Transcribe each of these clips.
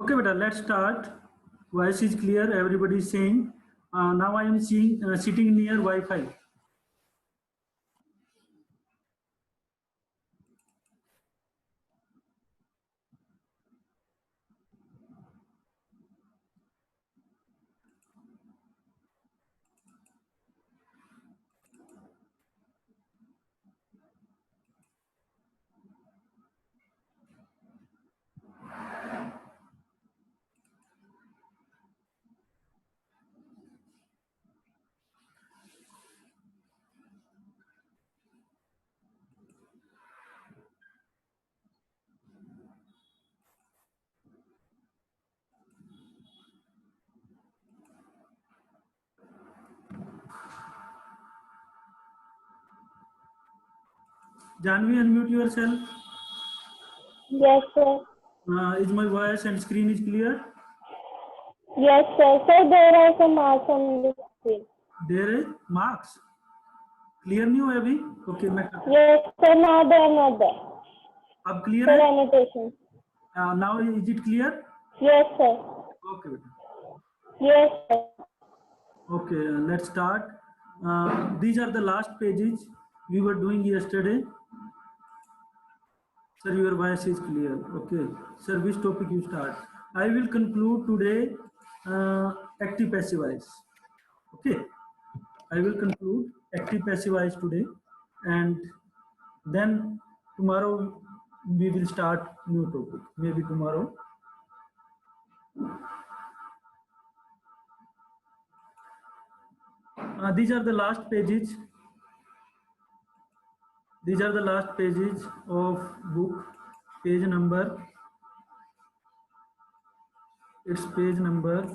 Okay, beta, let's start. Voice is clear. Everybody is saying. Now I am seeing sitting near Wi-Fi. Janvi, unmute yourself. Yes, sir. Is my voice and screen is clear? Yes, sir. Sir, there are some marks on the screen. There is marks. Clear नहीं हुआ अभी? Okay, मैं Yes, sir. Not there, not there. अब clear Sir, है? annotation. Now is it clear? Yes, sir. Okay, beta. Yes, sir. Okay, let's start. These are the last pages we were doing yesterday. Sir, your voice is clear. Okay. Sir, which topic you start? I will conclude today active passive voice. Okay. I will conclude active passive voice today, and then tomorrow we will start new topic. Maybe tomorrow. These are the last pages. These are the last pages of book. Page number. It's page number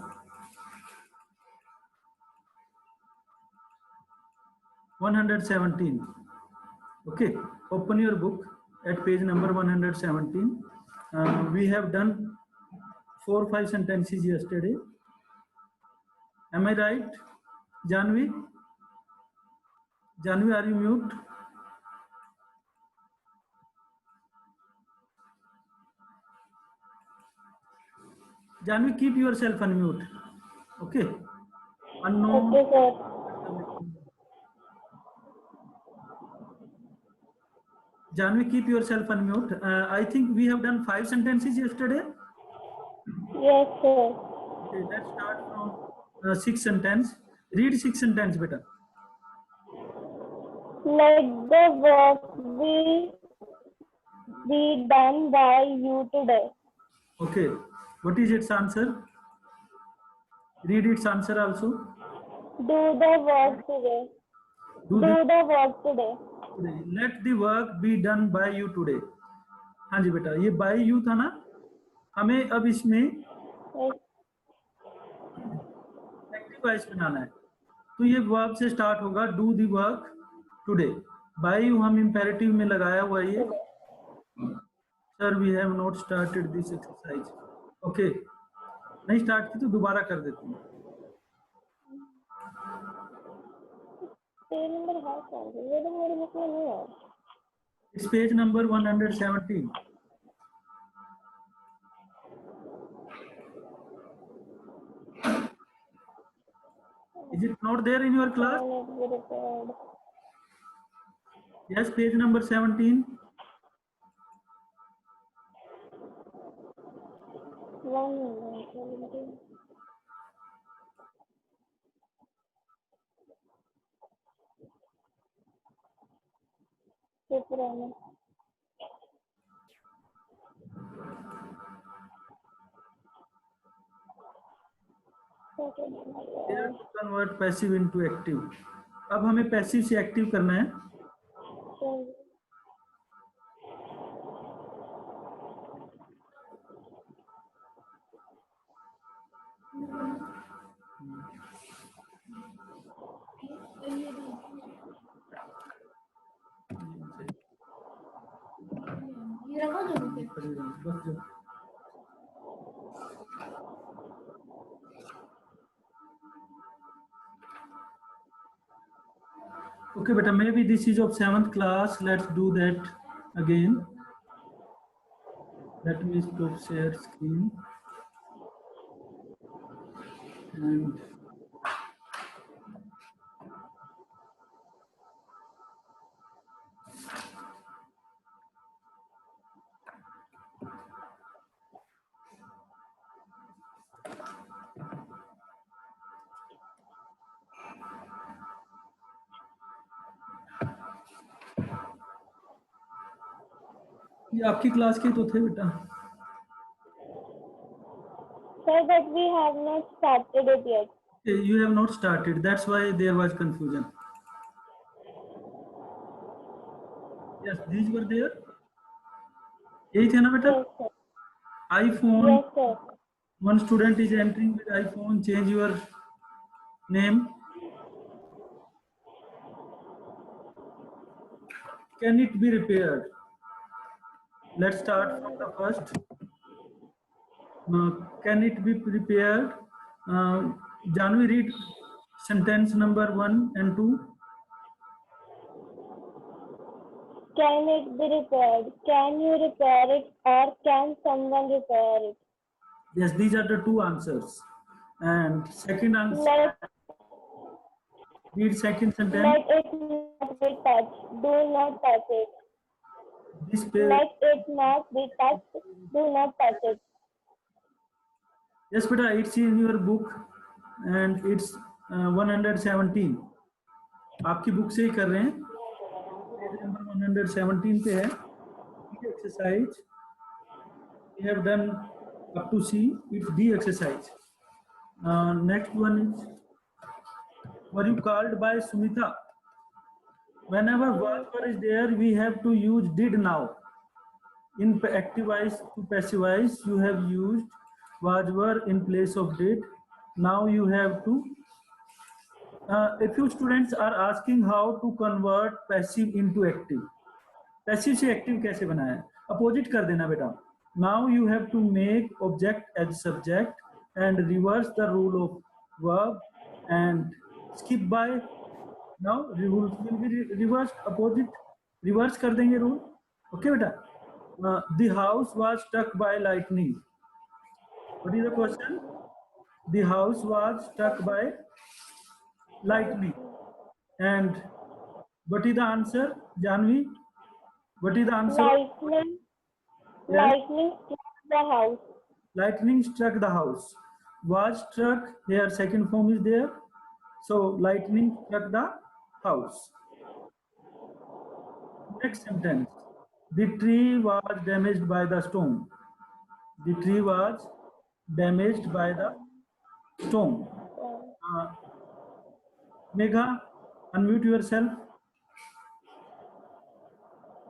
117. Okay, open your book at page number 117. We have done 4 or 5 sentences yesterday. Am I right? Janvi? Janvi, are you mute? Janvi, keep yourself unmute. Okay. Unknown. Okay, sir. Janvi, keep yourself unmute. I think we have done 5 sentences yesterday. Yes, sir. Okay, let's start from 6 sentence. Read 6 sentence, beta. Let the work be done by you today. Okay. What is its answer? Read its answer also. Do the work today. Do the work today. Let the work be done by you today. हाँ जी बेटा, ये by you था ना, हमें अब इसमें Yes. Active voice बनाना है, तो ये वर्ब से स्टार्ट होगा, do the work today. By you हम इंपेरेटिव में लगाया हुआ ये. Sir we have not started this exercise. Okay, नहीं स्टार्ट की तो दोबारा कर देते हैं. पेज नंबर है सर, ये तो मेरे बुक में नहीं है. It's page number 117. Is it not there in your class? Yes, page number 17. Here to convert passive into active. अब हमें पैसिव से एक्टिव करना है. Okay, beta, maybe this is of 7th class. Let's do that again. Let me stop share screen. And ये आपकी class के तो थे बेटा. Sir, but we have not started it yet. You have not started. That's why there was confusion. Yes, these were there. यही थे ना बेटा? Yes, sir. iPhone. Yes, sir. One student is entering with iPhone. Change your name. Can it be repaired? Let's start from the first. Can it be repaired? Janvi, read sentence number 1 and 2. Can it be repaired? Can you repair it, or can someone repair it? Yes, these are the two answers. And second answer, Let read second sentence. let it not be touched. Do not touch it. This page. Let it not be touched. Do not touch it. Yes, beta, it's in your book and it's 117. आपकी book से ही कर रहे हैं. Page number 117 पे है. Exercise. We have done up to C. It's D exercise. Next one is, were you called by Sumita? Whenever was is there, we have to use did now. In active voice to passive voice, you have used was were in place of did. Now you have to. A few students are asking how to convert passive into active. Passive से active कैसे बनाया? Opposite कर देना बेटा. Now you have to make object as subject and reverse the rule of verb and skip by. Now rules will be reversed. Opposite reverse कर देंगे rule. Okay बेटा. The house was struck by lightning. What is the question? The house was struck by lightning. And what is the answer, Janvi? What is the answer? Lightning. Yes. Lightning struck the house. Lightning struck the house. Was struck, here second form is there. So lightning struck the house. Next sentence. The tree was damaged by the storm. The tree was damaged by the storm. Megha, unmute yourself.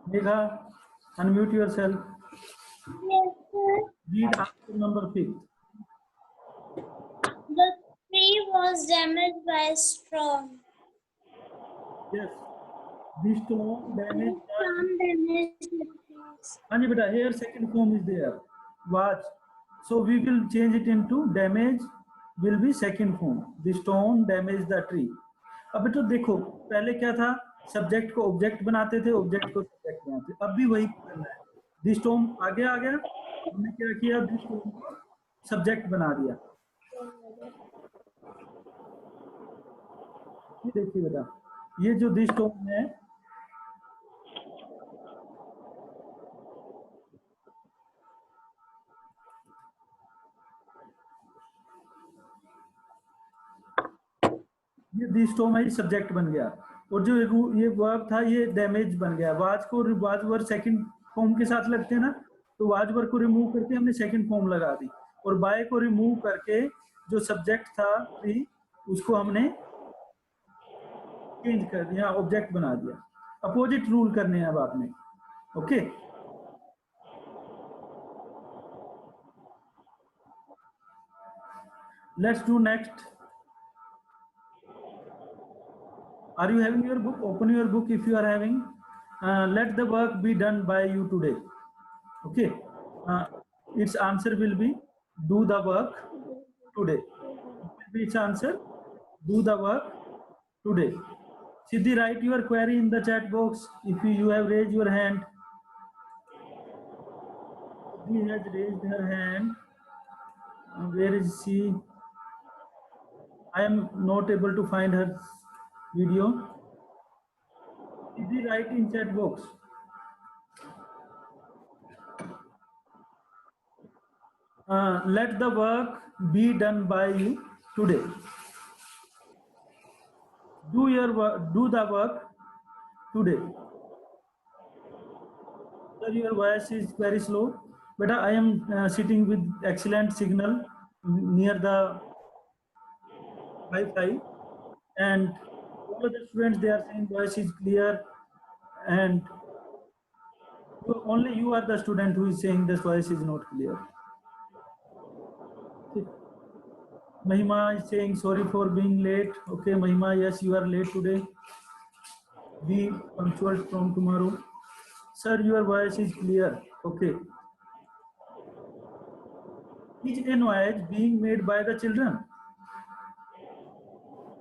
Megha, unmute yourself. Yes, sir. Read answer number 5. The tree was damaged by a storm. Yes. The storm damaged. Storm damaged the trees. Haan ji beta, here second form is there. Was. So we will change it into damage will be second form. The storm damaged the tree. अब तो देखो पहले क्या था, subject को object बनाते थे, object को सब्जेक्ट बनाते थे. अब भी वही करना है. द स्टॉर्म आगे आ गया, हमने क्या किया, द स्टॉर्म को सब्जेक्ट बना दिया. ये देखिए बेटा, ये जो द स्टॉर्म है, ये द स्टॉर्म है, सब्जेक्ट बन गया. और जो ये वर्ब था ये डैमेज बन गया. वाज को वाज वर्ब सेकंड फॉर्म के साथ लगते हैं ना, तो वाज वर्ब को रिमूव करके हमने सेकंड फॉर्म लगा दी. और बाय को रिमूव करके जो सब्जेक्ट था ट्री, उसको हमने चेंज कर दिया, ऑब्जेक्ट बना दिया. अपोजिट रूल करने हैं अब आपने. Okay, let's do next. Are you having your book? Open your book if you are having. Let the work be done by you today. Okay. Its answer will be do the work today. Its answer, do the work today. Siddhi, write your query in the chat box if you have raised your hand. Siddhi has raised her hand. Where is she? I am not able to find her video. Did write in chat box? Let the work be done by you today. Do your work, do the work today. Sir, your voice is very slow. But I am sitting with excellent signal near the Wi-Fi, and all of the students they are saying voice is clear, and only you are the student who is saying this voice is not clear. Okay. Mahima is saying sorry for being late. Okay, Mahima, yes, you are late today. Be punctual from tomorrow. Sir, your voice is clear. Okay. Is a noise being made by the children?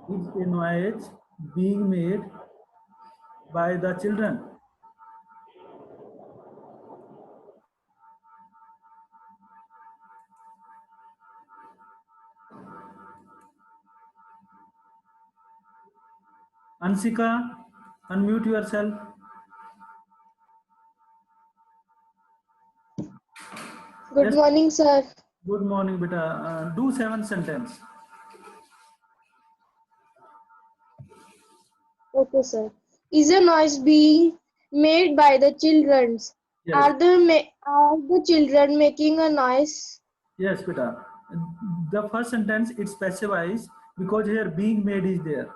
Is a noise being made by the children? Ansika, unmute yourself. Good Yes. morning, sir. Good morning, beta. Do 7 sentence. Okay, sir. Is a noise being made by the children? Yes. Are the children making a noise? Yes, beta. The first sentence it specifies because here being made is there.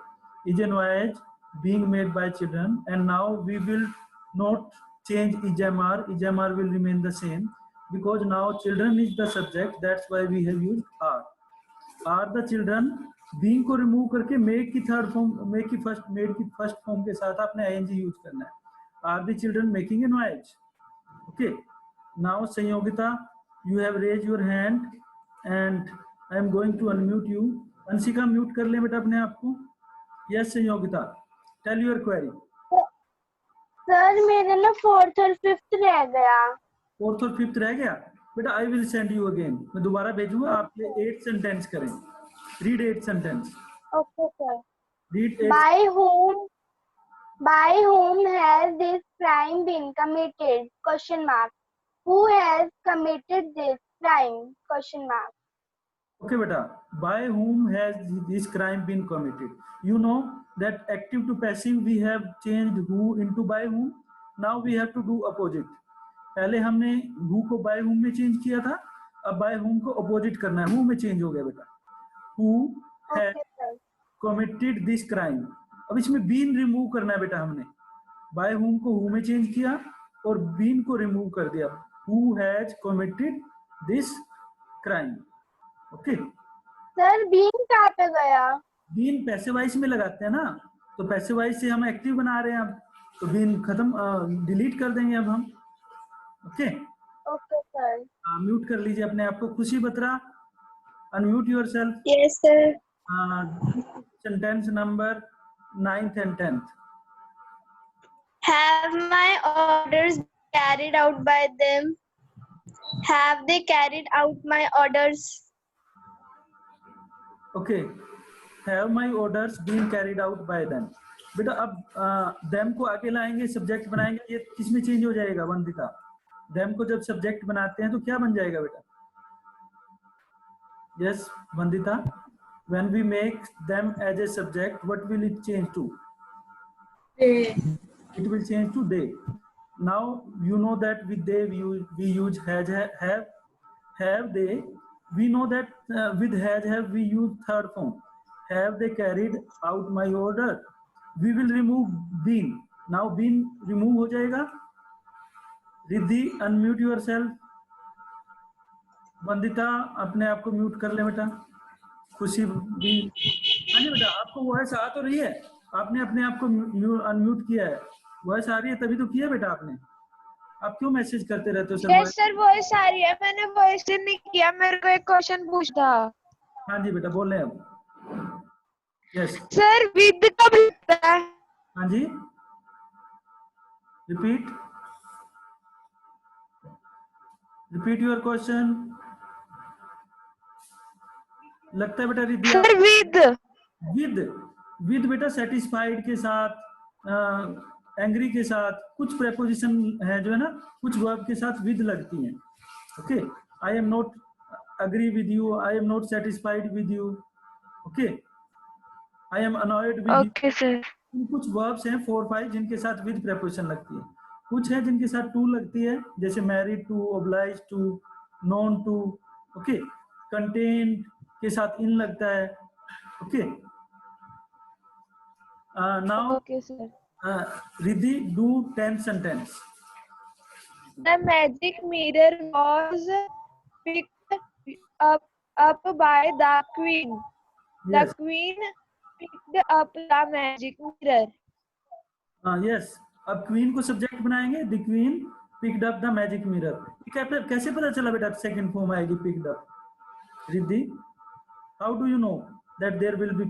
Is a noise being made by children, and now we will not change ijmr. Ijmr will remain the same because now children is the subject. That's why we have used are. Are the children being को remove करके make की third form, make की first, made की first form के साथ आपने ing use करना है. Are the children making a noise? Okay. Now Sanyogita, you have raised your hand and I am going to unmute you. Ansika mute कर ले बेटा अपने आप को. Yes Sanyogita, tell your query. Sir मेरे ना 4th और 5th रह गया. 4th और 5th रह गया बेटा. I will send you again. मैं दोबारा भेजूंगा. आप 8 सेंटेंस करें. Read 8 sentence. Okay, sir. Read 8. By whom has this crime been committed? Question mark. Who has committed this crime? Question mark. Okay, beta. By whom has this crime been committed? You know that active to passive we have changed who into by whom. Now we have to do opposite. पहले हमने who को by whom में change किया था. अब by whom को opposite करना है. Who में change हो गया बेटा. Who has Okay, sir. committed this crime. अब इसमें been remove करना है बेटा हमने. By whom को who में change किया और been को remove कर दिया. Who has committed this crime? Okay. Sir been कहाँ पे गया? बीन पैसिवाइज में लगाते हैं ना, तो पैसिवाइज से हम एक्टिव बना रहे हैं अब, तो बीन खत्म, डिलीट कर देंगे अब हम. ओके. Okay sir. म्यूट कर लीजिए अपने आप को. खुशी Batra, unmute yourself. Yes, sir. Sentence number 9th and 10th. Have my orders carried out by them? Have they carried out my orders? Okay. Have my orders been carried out by them. बेटा अब them को आगे लाएंगे, subject बनाएंगे. ये किसमें change हो जाएगा वंदिता? देम को जब सब्जेक्ट बनाते हैं तो क्या बन जाएगा बेटा? Yes Vandita, when we make them as a subject, what will it change to? It will change to they. Now you know that with they we use has, have they. We know that with has, have we use third form. Have they carried out my order? We will remove been. Now been remove हो जाएगा. Riddhi unmute yourself. Vandita अपने आप को mute कर ले बेटा. खुशी भी. हाँ जी बेटा, आपको वॉइस आ तो रही है, आपने अपने आप को अनम्यूट किया है. वॉइस आ रही है तभी तो किया बेटा आपने. आप क्यों मैसेज करते रहते हो सर? यस सर, वॉइस आ रही है. मैंने वॉइस नहीं किया, मेरे को एक क्वेश्चन पूछा. हाँ जी बेटा बोल रहे हैं अब. यस सर विद कब लगता है? हाँ जी, रिपीट योर क्वेश्चन. लगता है बेटा रिद्धि सर विद विद बेटा सेटिस्फाइड के साथ, एंग्री के साथ, कुछ प्रेपोजिशन है जो है ना, कुछ वर्ब के साथ विद लगती हैं. Okay, I am not agree with you, I am not satisfied with you. Okay, I am annoyed with you. Okay, sir. कुछ वर्ब्स हैं 4-5 जिनके साथ विद प्रेपोजिशन लगती है. कुछ है जिनके साथ टू लगती है, जैसे married to, obliged to, known to. Okay, content के साथ इन लगता है. Okay, now Okay, sir. Riddhi do 10 sentence. The magic mirror was picked up by the queen. The yes, queen picked up the magic mirror. Yes. अब queen को subject बनाएंगे. The queen picked up the magic mirror. कैसे पता चला बेटा second form आएगी picked up? Riddhi, how do you know that there will be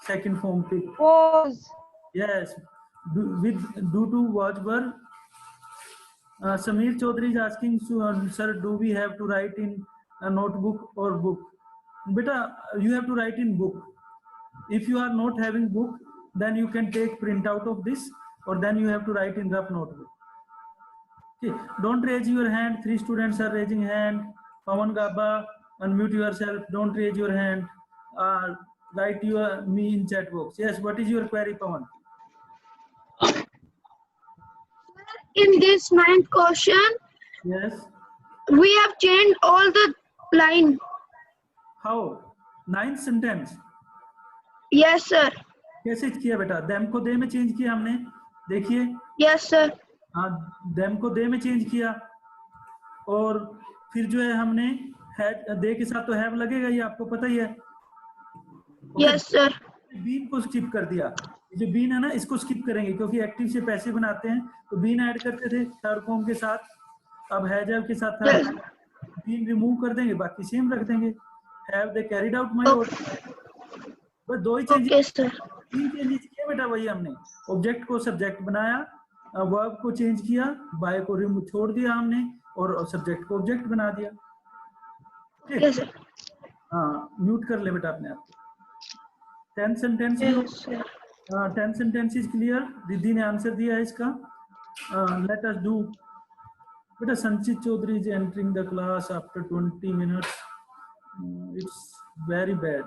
second form pick? Was. Yes, due to was verb. Sameer Chaudhary is asking, sir, do we have to write in a notebook or book? Beta, you have to write in book. If you are not having book, then you can take print out of this, or then you have to write in rough notebook. Okay, don't raise your hand. 3 students are raising hand. Pawan Gaba, unmute yourself. Don't raise your hand. Write me in chat box. Yes, what is your query, Pawan? In this ninth question, Yes. we have changed all the line. How? 9th sentence. Yes, sir. कैसे किया बेटा? them को they में change किया हमने. देखिए, Yes, sir. हाँ, them को they में चेंज किया, और फिर जो है हमने they के साथ तो have लगेगा, ये आपको पता ही है. Yes, sir. बीन को स्किप कर दिया. ये जो बीन है ना, इसको स्किप करेंगे क्योंकि एक्टिव से पैसिव बनाते हैं, तो बीन ऐड करते थे थर्ड फॉर्म के साथ. अब हैव के साथ Yes. बीन रिमूव कर देंगे, बाकी सेम रख देंगे. Have they carried out my order. बस 2 ही चेंज. Okay, sir. 3 चेंजेस किए बेटा, वही हमने. ऑब्जेक्ट को सब्जेक्ट बनाया, वर्ब को चेंज किया, बाय को रिमूव छोड़ दिया हमने, और सब्जेक्ट को ऑब्जेक्ट बना दिया. Yes, sir. हाँ, म्यूट कर ले बेटा अपने आप को. 10 sentence. Yes, sir. 10 sentence is clear. Riddhi ने आंसर दिया है इसका. Let us do. बेटा Sanchit Chaudhary is entering the class after 20 minutes. It's very bad.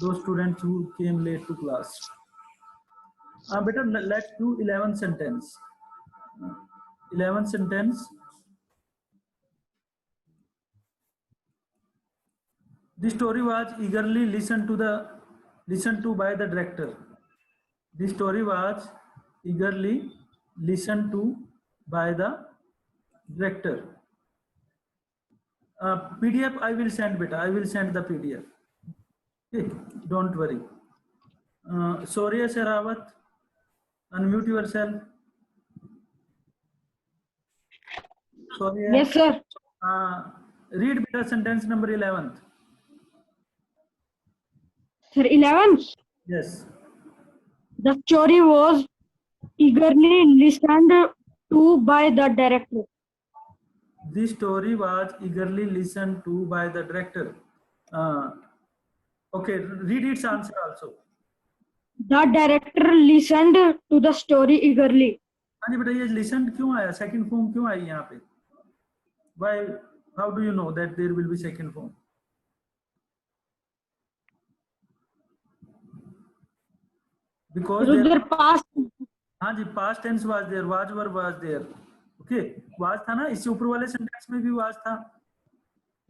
Those students who came late to class. Better let's do 11 sentence. 11 sentence. The story was eagerly listened to by the director. The story was eagerly listened to by the director. PDF I will send beta. I will send the PDF. Okay, don't worry. Soria Sherawat, unmute yourself. Soria. Yes, sir. Read beta sentence number 11th. Sir, 11th. Yes. The story was eagerly listened to by the director. The story was eagerly listened to by the director. Okay, read its answer also. The director listened to the story eagerly. हाँ जी बेटा, ये listened क्यों आया? Second form क्यों आई यहाँ पे? Why? How do you know that there will be second form? Because Because their past. हाँ जी, past tense was there, was verb was there. Okay, was था ना, इससे ऊपर वाले सेंटेंस में भी वाज था,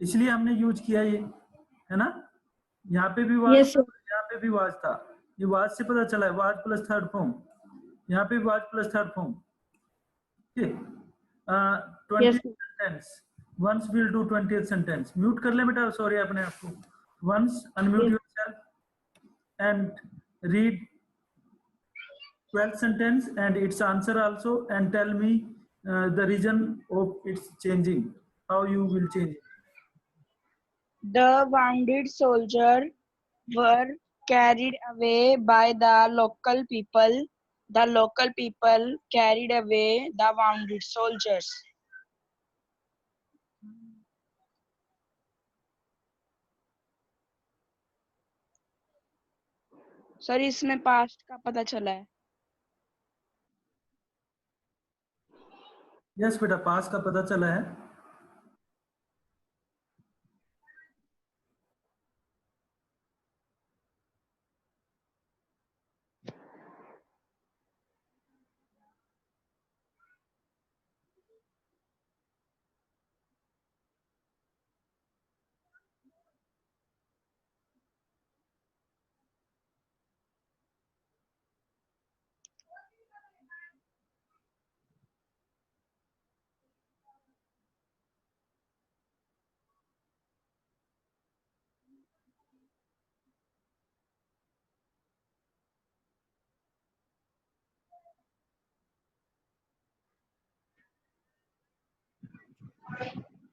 इसलिए हमने यूज किया ये, है ना. यहाँ पे भी वाज, Yes, sir. यहाँ पे भी वाज था. ये वाज से पता चला है, वाज प्लस थर्ड फॉर्म. यहाँ पे was plus third form. Okay, 20th sentence. Once will do 20th sentence. Mute कर ले बेटा, सॉरी अपने आप को. Once unmute yourself and read 12th sentence and its answer also, and tell me the reason of its changing, how you will change it. The wounded soldiers were carried away by the local people. The local people carried away the wounded soldiers. Sir इसमें past का पता चला है। Yes बेटा, पास का पता चला है।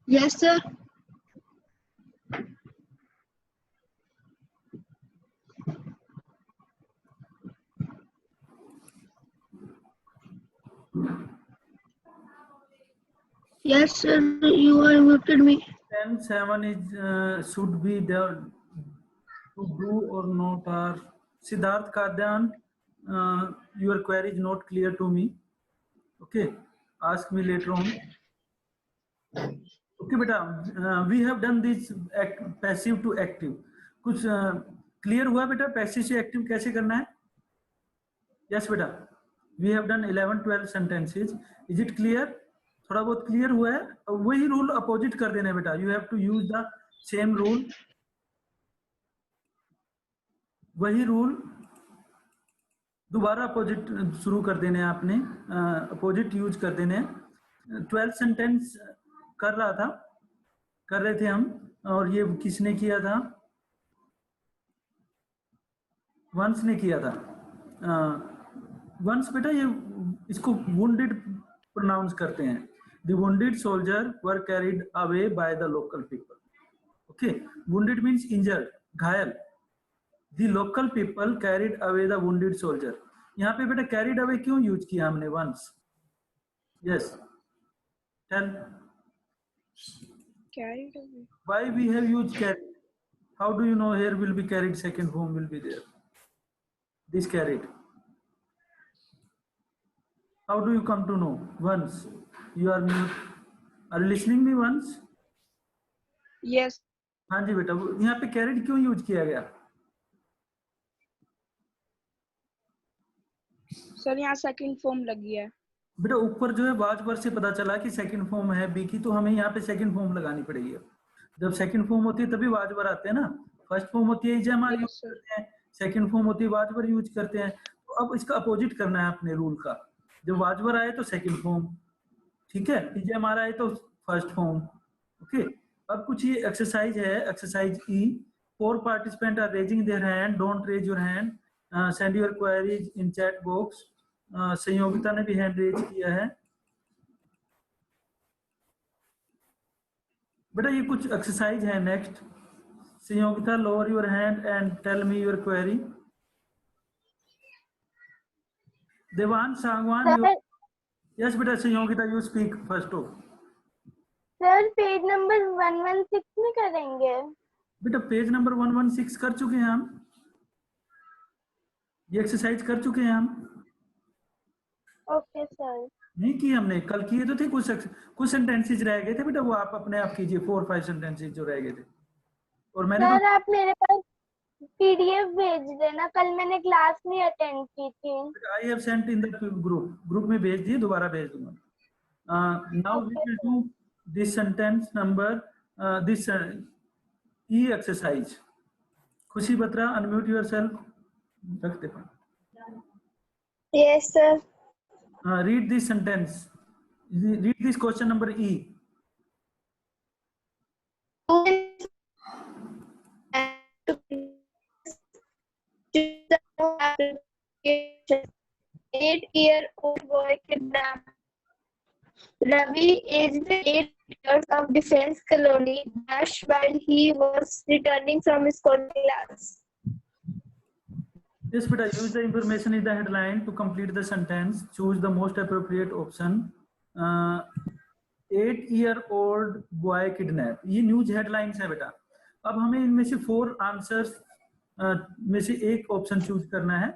Yes, sir. Yes, sir. You are muted me. 10:07 is should be there to do or not. Or Siddharth Kadyan, your query is not clear to me. Okay, ask me later on. Okay, beta, we have done this passive to active. कुछ clear हुआ बेटा, passive से active कैसे करना है? Yes बेटा, we have done 11-12 sentences. Is it clear? थोड़ा बहुत clear हुआ है? वही rule opposite कर देना है बेटा. You have to use the same rule. वही rule दोबारा अपोजिट शुरू कर देने हैं आपने, अपोजिट यूज कर देने हैं। 12 सेंटेंस कर रहे थे हम, और ये किसने किया था? वंस ने किया था। वंस बेटा, ये इसको वुंडेड प्रोनाउंस करते हैं। The wounded soldier were carried away by the local people. Okay, wounded means injured, घायल। The local people carried away the wounded soldier. यहाँ पे बेटा carried away क्यों यूज किया हमने once? Yes. Tell. Carried away. Why we have used carried? How do you know here will be carried, second form will be there? This carried. How do you come to know? Once. You are mute. Are you listening me once? Yes. हाँ जी बेटा, यहाँ पे carried क्यों use किया गया? Sir यहाँ second form लगी है। बेटा ऊपर जो है वाज वर्ड से पता चला कि सेकंड फॉर्म है बी की, तो हमें यहाँ पे सेकंड फॉर्म लगानी पड़ेगी। जब सेकंड फॉर्म होती है तभी वाज वर्ड आते हैं ना। फर्स्ट फॉर्म होती है इजमार यूज करते हैं, सेकंड फॉर्म होती है वाज वर्ड यूज करते हैं। तो अब इसका अपोजिट करना है अपने रूल का। जब वाज वर्ड आए तो सेकंड फॉर्म, ठीक है, इजमार आए तो फर्स्ट फॉर्म। ओके, अब कुछ ये एक्सरसाइज है, exercise E. 4 participant are raising their hand, don't raise your hand, send your queries in chat box. Sanyogita ने भी हैंड रेज किया है। बेटा ये कुछ एक्सरसाइज है। Next, Sanyogita, lower your hand and tell me your query. Dewan Sangwan, yes बेटा, Sanyogita you speak first off. Sir page number 116 में करेंगे। बेटा पेज नंबर 116 कर चुके हैं हम, ये एक्सरसाइज कर चुके हैं हम। Okay sir. नहीं की हमने, कल किए तो थे। कुछ सेंटेंसेस रह गए थे बेटा, वो आप अपने आप कीजिए। 4-5 सेंटेंसेस जो रह गए थे। और मैंने सर आप मेरे पास पीडीएफ भेज देना, कल मैंने क्लास नहीं अटेंड की थी। I have sent in the group में भेज दिए, दोबारा भेज दूंगा। Now we will do this sentence number, this E exercise. Khushi Batra, unmute yourself, रख दे। Yes, sir. Read this sentence. Read this question number E. Eight-year-old boy kidnapped. Ravi, aged 8 years, of defense colony, dashed while he was returning from his coaching class. Yes, beta, use the information in the headline to complete the sentence. Choose the most appropriate option. 8-year-old boy kidnapped. ये news headlines है बेटा। अब हमें इनमें से 4 answers में से एक ऑप्शन चूज करना है।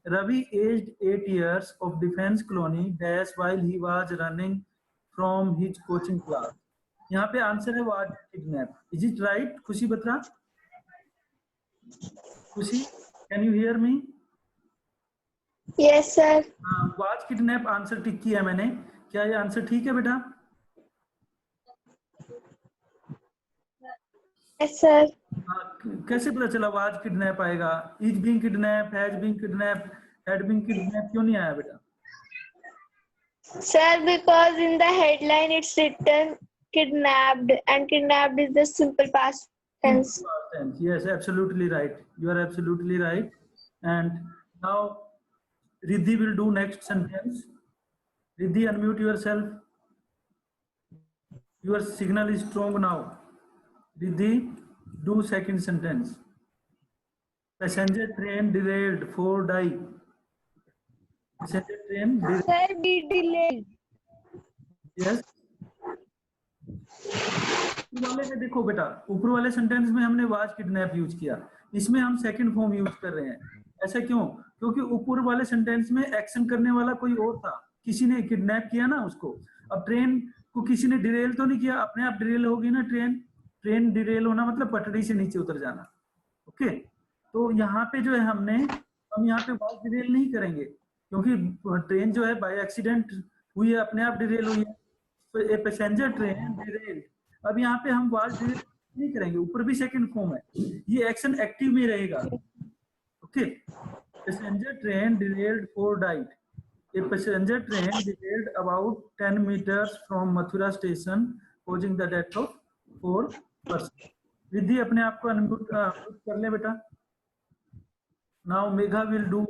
Ravi aged 8 years of defense colony dash while he was running from his coaching class। यहाँ पे आंसर है was kidnapped। Is it right? खुशी बत्रा? खुशी, can you hear me? Yes, sir. was kidnapped answer tick किया मैंने। क्या ये आंसर ठीक है बेटा? Yes, sir. कैसे पता चला was kidnap आएगा? is being kidnapped, has been kidnapped, had been kidnapped क्यों नहीं आया बेटा? Sir, because in the headline it's written kidnapped, and kidnapped is the simple past tense. Past tense. Yes, absolutely right. You are absolutely right. And now Riddhi will do next sentence. Riddhi, unmute yourself. Your signal is strong now. Riddhi, do second sentence. Passenger train derailed, 4 die. Passenger train derailed. Sir, be delayed. Yes. ऊपर वाले में देखो बेटा, ऊपर वाले sentence में हमने was kidnap use किया, इसमें हम सेकंड फॉर्म यूज कर रहे हैं। ऐसा क्यों? क्योंकि ऊपर वाले सेंटेंस में एक्शन करने वाला कोई और था, किसी ने किडनैप किया ना उसको। अब ट्रेन को किसी ने डिरेल तो नहीं किया, अपने आप डिरेल होगी ना ट्रेन। ट्रेन डिरेल होना मतलब पटरी से नीचे उतर जाना। ओके, तो यहाँ पे जो है हम यहाँ पे वाज डिरेल नहीं करेंगे, क्योंकि ट्रेन जो है बाय एक्सीडेंट हुई है, अपने आप डिरेल हुई है। तो ए पैसेंजर ट्रेन डिरेल्ड, अब यहाँ पे हम वाज डिरेल नहीं करेंगे, ऊपर भी सेकंड फॉर्म है, ये एक्शन एक्टिव में रहेगा। Okay, passenger train derailed 4 died। A passenger train derailed about 10 meters from Mathura station, causing the death of 4 persons। Riddhi अपने आप को अनम्यूट कर ले बेटा। Now Megha will do।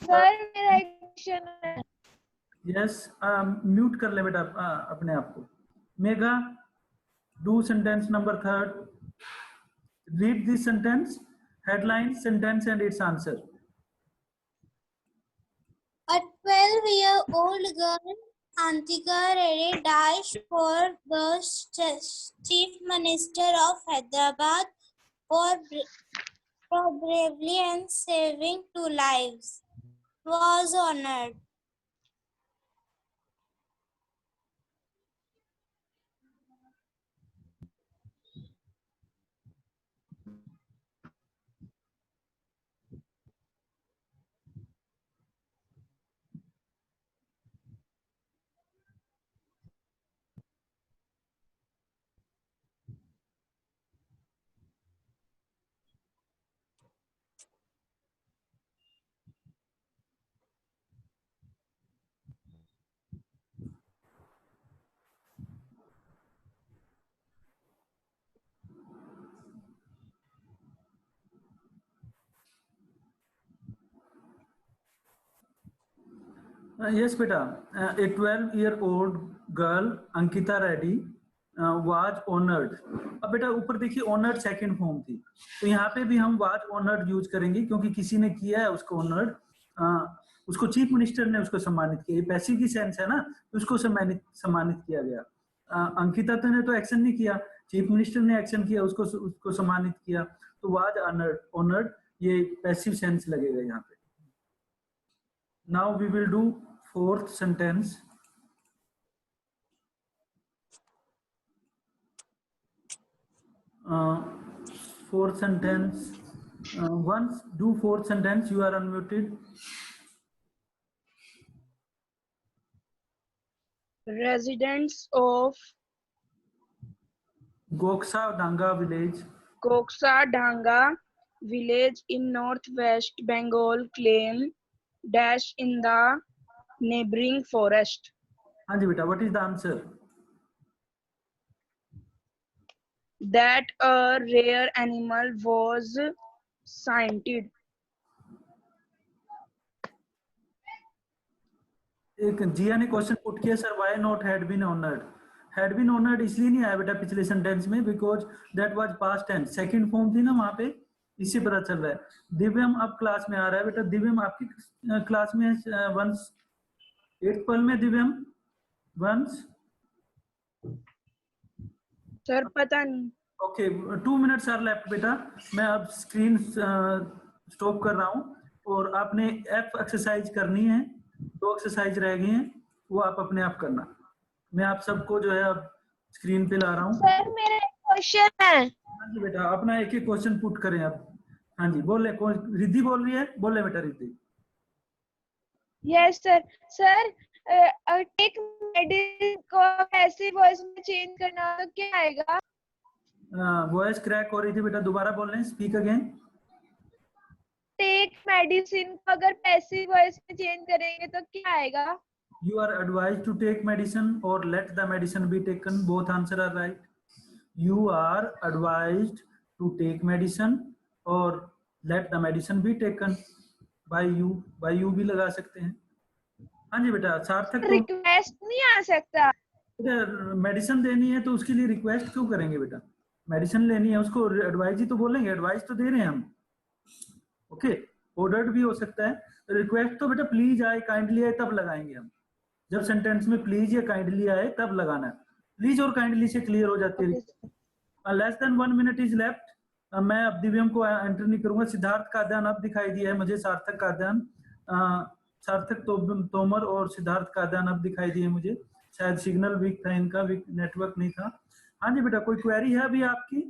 Sir, मेरा एक क्वेश्चन है। Yes, म्यूट कर ले बेटा अपने आप को। Megha, do sentence number 3rd। Read this sentence, headline, sentence and its answer। A 12-year-old girl, Antika Reddy, died for the Chief Minister of Hyderabad for bravely and saving 2 lives. Was honored। Yes बेटा, a 12-year-old girl Ankita Reddy was honored। अब बेटा ऊपर देखिए honored second form थी, तो यहाँ पे भी हम was honored यूज करेंगे, क्योंकि किसी ने किया है उसको honored, उसको चीफ मिनिस्टर ने उसको सम्मानित किया। ये पैसिव की सेंस है ना, तो उसको सम्मानित किया गया। अंकिता ने तो एक्शन नहीं किया, चीफ मिनिस्टर ने एक्शन किया, उसको सम्मानित किया, तो was honored ये पैसिव सेंस लगेगा यहाँ पे। Now we will do 4th sentence। Fourth sentence, once do 4th sentence, you are unmuted। Residents of Goksa Danga village Koksa-Dhanga village in northwest Bengal claim dash in the neighboring forest। हाँ जी बेटा, what is the answer? That a rare animal was sighted। एक जिया ने question put किया, sir why not had been honoured. Had been honoured इसलिए नहीं आया बेटा पिछले सेंटेंस में, because that was past tense, second form थी ना वहां पे, इससे पता चल रहा है। दिव्यम अब क्लास में आ रहा है बेटा, दिव्यम आपकी क्लास में वंश 8th पल में दिव्यम वंश। सर पता नहीं। ओके 2 मिनट्स आर लेफ्ट बेटा। मैं अब स्क्रीन स्टॉप कर रहा हूँ और आपने एफ एक्सरसाइज करनी है। 2 एक्सरसाइज रह गई हैं, वो आप अपने आप करना। मैं आप सबको जो है अब स्क्रीन पे ला रहा हूँ। सर मेरा एक क्वेश्चन है। हाँ जी बेटा, अपना एक एक क्वेश्चन पुट करें आप। हाँ जी बोले, कौन रिद्धि बोल रही है? बोले बेटा Riddhi. Yes sir. Sir take medicine को ऐसी वॉइस में चेंज करना तो क्या आएगा? वॉइस क्रैक हो रही थी बेटा, दोबारा बोल रहे हैं, स्पीक अगेन। टेक मेडिसिन को अगर पैसिव वॉइस में चेंज करेंगे तो क्या आएगा? You are advised to take medicine or let the medicine be taken. Both answer are right. You are advised to take medicine or let the medicine be taken by you. By you भी लगा सकते हैं। हाँ जी बेटा, सार्थक तो request नहीं आ सकता? मेडिसिन देनी है तो उसके लिए रिक्वेस्ट क्यों करेंगे बेटा? मेडिसिन लेनी है उसको एडवाइज ही तो बोलेंगे, एडवाइस तो दे रहे हैं हम। ओके, ऑर्डर्ड भी हो सकता है। रिक्वेस्ट तो बेटा प्लीज आए, काइंडली आए तब लगाएंगे हम। जब सेंटेंस में प्लीज या काइंडली आए तब लगाना है। प्लीज और काइंडली से क्लियर हो जाती है। Less than 1 minute is left. मैं अब दिव्यम को एंटर नहीं करूंगा। सिद्धार्थ का ध्यान अब दिखाई दिया है मुझे, सार्थक का ध्यान, सार्थक तोमर और सिद्धार्थ का ध्यान अब दिखाई दिए मुझे। शायद सिग्नल वीक था इनका, वीक नेटवर्क नहीं था। हाँ जी बेटा, कोई क्वेरी है अभी आपकी?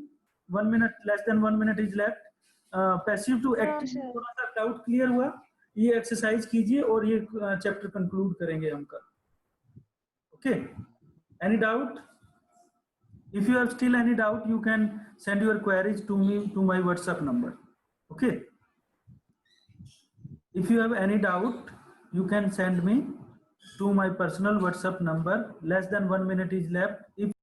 1 minute, less than 1 minute is left. Passive to active, थोड़ा सा डाउट क्लियर हुआ? ये एक्सरसाइज कीजिए और ये चैप्टर कंक्लूड करेंगे हम कल। Okay, any doubt? If you have still any doubt, you can send your queries to me to my WhatsApp number. Okay. If you have any doubt, you can send me to my personal WhatsApp number. Less than 1 minute is left. If